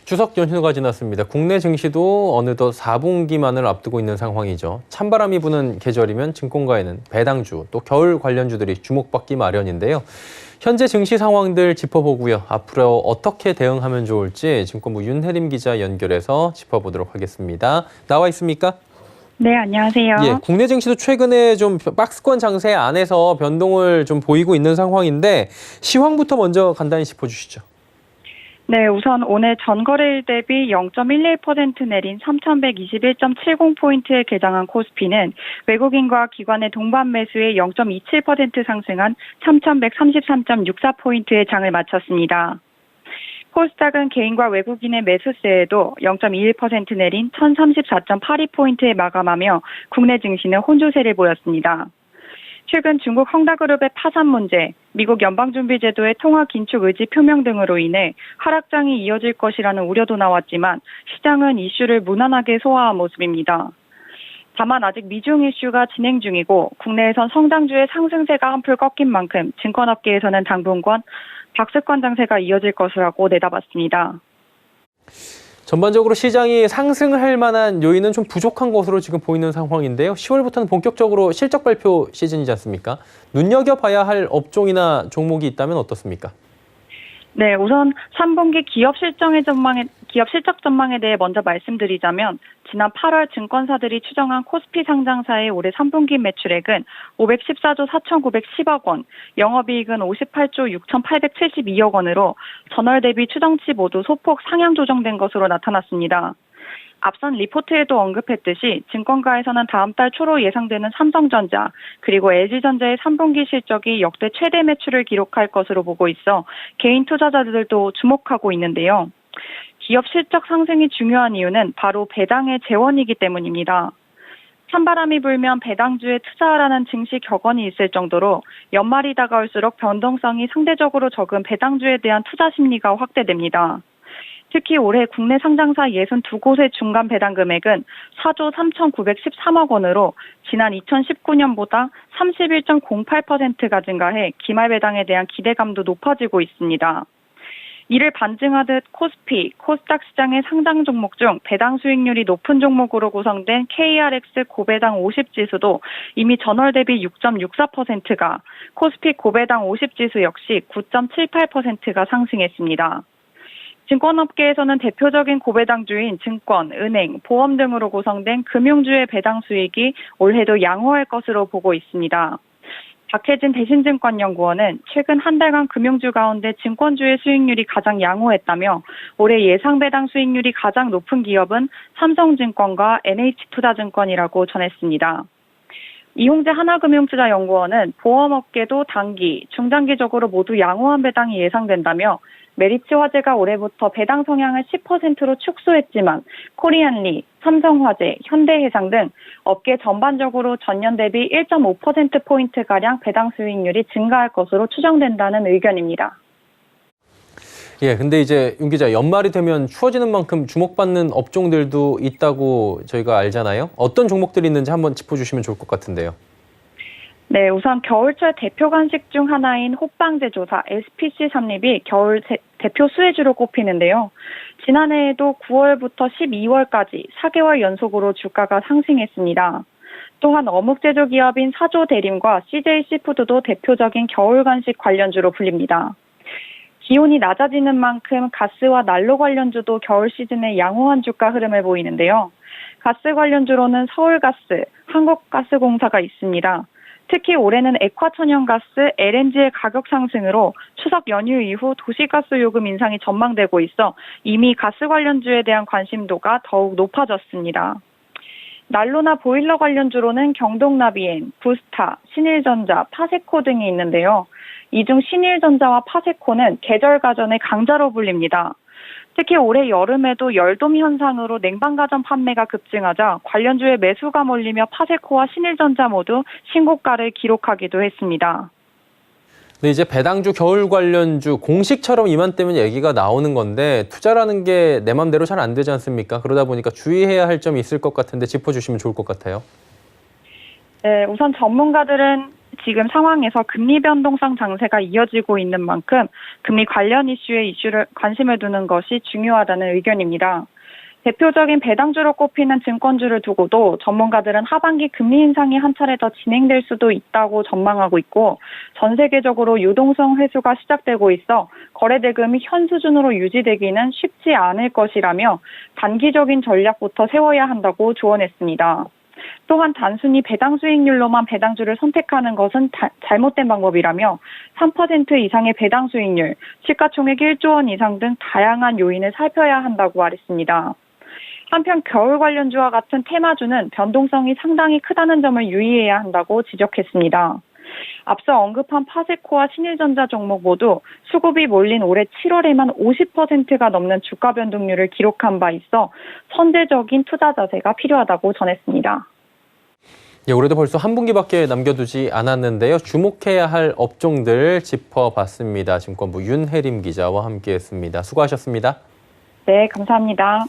추석 연휴가 지났습니다. 국내 증시도 어느덧 4분기만을 앞두고 있는 상황이죠. 찬바람이 부는 계절이면 증권가에는 배당주, 또 겨울 관련주들이 주목받기 마련인데요. 현재 증시 상황들 짚어보고요. 앞으로 어떻게 대응하면 좋을지 증권부 윤혜림 기자 연결해서 짚어보도록 하겠습니다. 나와 있습니까? 네, 안녕하세요. 예, 국내 증시도 최근에 좀 박스권 장세 안에서 변동을 좀 보이고 있는 상황인데 시황부터 먼저 간단히 짚어주시죠. 네, 우선 오늘 전거래일 대비 0.11% 내린 3,121.70포인트에 개장한 코스피는 외국인과 기관의 동반 매수에 0.27% 상승한 3,133.64포인트의 장을 마쳤습니다. 코스닥은 개인과 외국인의 매수세에도 0.21% 내린 1,034.82포인트에 마감하며 국내 증시는 혼조세를 보였습니다. 최근 중국 헝다그룹의 파산 문제, 미국 연방준비제도의 통화 긴축 의지 표명 등으로 인해 하락장이 이어질 것이라는 우려도 나왔지만 시장은 이슈를 무난하게 소화한 모습입니다. 다만 아직 미중 이슈가 진행 중이고 국내에선 성장주의 상승세가 한풀 꺾인 만큼 증권업계에서는 당분간 박스권 장세가 이어질 것이라고 내다봤습니다. 전반적으로 시장이 상승할 만한 요인은 좀 부족한 것으로 지금 보이는 상황인데요. 10월부터는 본격적으로 실적 발표 시즌이지 않습니까? 눈여겨봐야 할 업종이나 종목이 있다면 어떻습니까? 네, 우선 3분기 기업 실적 전망에 대해 먼저 말씀드리자면 지난 8월 증권사들이 추정한 코스피 상장사의 올해 3분기 매출액은 514조 4,910억 원, 영업이익은 58조 6,872억 원으로 전월 대비 추정치 모두 소폭 상향 조정된 것으로 나타났습니다. 앞선 리포트에도 언급했듯이 증권가에서는 다음 달 초로 예상되는 삼성전자 그리고 LG전자의 3분기 실적이 역대 최대 매출을 기록할 것으로 보고 있어 개인 투자자들도 주목하고 있는데요. 기업 실적 상승이 중요한 이유는 바로 배당의 재원이기 때문입니다. 찬바람이 불면 배당주에 투자하라는 증시 격언이 있을 정도로 연말이 다가올수록 변동성이 상대적으로 적은 배당주에 대한 투자 심리가 확대됩니다. 특히 올해 국내 상장사 62곳의 중간 배당 금액은 4조 3,913억 원으로 지난 2019년보다 31.08%가 증가해 기말 배당에 대한 기대감도 높아지고 있습니다. 이를 반증하듯 코스피, 코스닥 시장의 상장 종목 중 배당 수익률이 높은 종목으로 구성된 KRX 고배당 50지수도 이미 전월 대비 6.64%가, 코스피 고배당 50지수 역시 9.78%가 상승했습니다. 증권업계에서는 대표적인 고배당주인 증권, 은행, 보험 등으로 구성된 금융주의 배당 수익이 올해도 양호할 것으로 보고 있습니다. 박혜진 대신증권연구원은 최근 한 달간 금융주 가운데 증권주의 수익률이 가장 양호했다며 올해 예상 배당 수익률이 가장 높은 기업은 삼성증권과 NH투자증권이라고 전했습니다. 이홍재 하나금융투자연구원은 보험업계도 단기, 중장기적으로 모두 양호한 배당이 예상된다며 메리츠 화재가 올해부터 배당 성향을 10%로 축소했지만 코리안리, 삼성화재, 현대해상 등 업계 전반적으로 전년 대비 1.5%포인트가량 배당 수익률이 증가할 것으로 추정된다는 의견입니다. 예, 근데 이제 윤 기자, 연말이 되면 추워지는 만큼 주목받는 업종들도 있다고 저희가 알잖아요. 어떤 종목들이 있는지 한번 짚어주시면 좋을 것 같은데요. 네, 우선 겨울철 대표 간식 중 하나인 호빵제조사 SPC 삼립이 겨울 대표 수혜주로 꼽히는데요. 지난해에도 9월부터 12월까지 4개월 연속으로 주가가 상승했습니다. 또한 어묵 제조 기업인 사조 대림과 CJ 시푸드도 대표적인 겨울 간식 관련주로 불립니다. 기온이 낮아지는 만큼 가스와 난로 관련주도 겨울 시즌에 양호한 주가 흐름을 보이는데요. 가스 관련주로는 서울가스, 한국가스공사가 있습니다. 특히 올해는 액화천연가스, LNG의 가격 상승으로 추석 연휴 이후 도시가스 요금 인상이 전망되고 있어 이미 가스 관련주에 대한 관심도가 더욱 높아졌습니다. 난로나 보일러 관련주로는 경동나비엔, 부스타, 신일전자, 파세코 등이 있는데요. 이 중 신일전자와 파세코는 계절 가전의 강자로 불립니다. 특히 올해 여름에도 열돔 현상으로 냉방가전 판매가 급증하자 관련주의 매수가 몰리며 파세코와 신일전자 모두 신고가를 기록하기도 했습니다. 근데 이제 배당주, 겨울 관련주 공식처럼 이맘때면 얘기가 나오는 건데 투자라는 게 내 맘대로 잘 안 되지 않습니까? 그러다 보니까 주의해야 할 점이 있을 것 같은데 짚어주시면 좋을 것 같아요. 네, 우선 전문가들은 지금 상황에서 금리 변동성 장세가 이어지고 있는 만큼 금리 관련 이슈를 관심을 두는 것이 중요하다는 의견입니다. 대표적인 배당주로 꼽히는 증권주를 두고도 전문가들은 하반기 금리 인상이 한 차례 더 진행될 수도 있다고 전망하고 있고 전 세계적으로 유동성 회수가 시작되고 있어 거래 대금이 현 수준으로 유지되기는 쉽지 않을 것이라며 단기적인 전략부터 세워야 한다고 조언했습니다. 또한 단순히 배당 수익률로만 배당주를 선택하는 것은 잘못된 방법이라며 3% 이상의 배당 수익률, 시가총액 1조 원 이상 등 다양한 요인을 살펴야 한다고 말했습니다. 한편 겨울 관련주와 같은 테마주는 변동성이 상당히 크다는 점을 유의해야 한다고 지적했습니다. 앞서 언급한 파세코와 신일전자 종목 모두 수급이 몰린 올해 7월에만 50%가 넘는 주가 변동률을 기록한 바 있어 선제적인 투자 자세가 필요하다고 전했습니다. 예, 올해도 벌써 한 분기밖에 남겨두지 않았는데요. 주목해야 할 업종들 짚어봤습니다. 증권부 윤혜림 기자와 함께했습니다. 수고하셨습니다. 네, 감사합니다.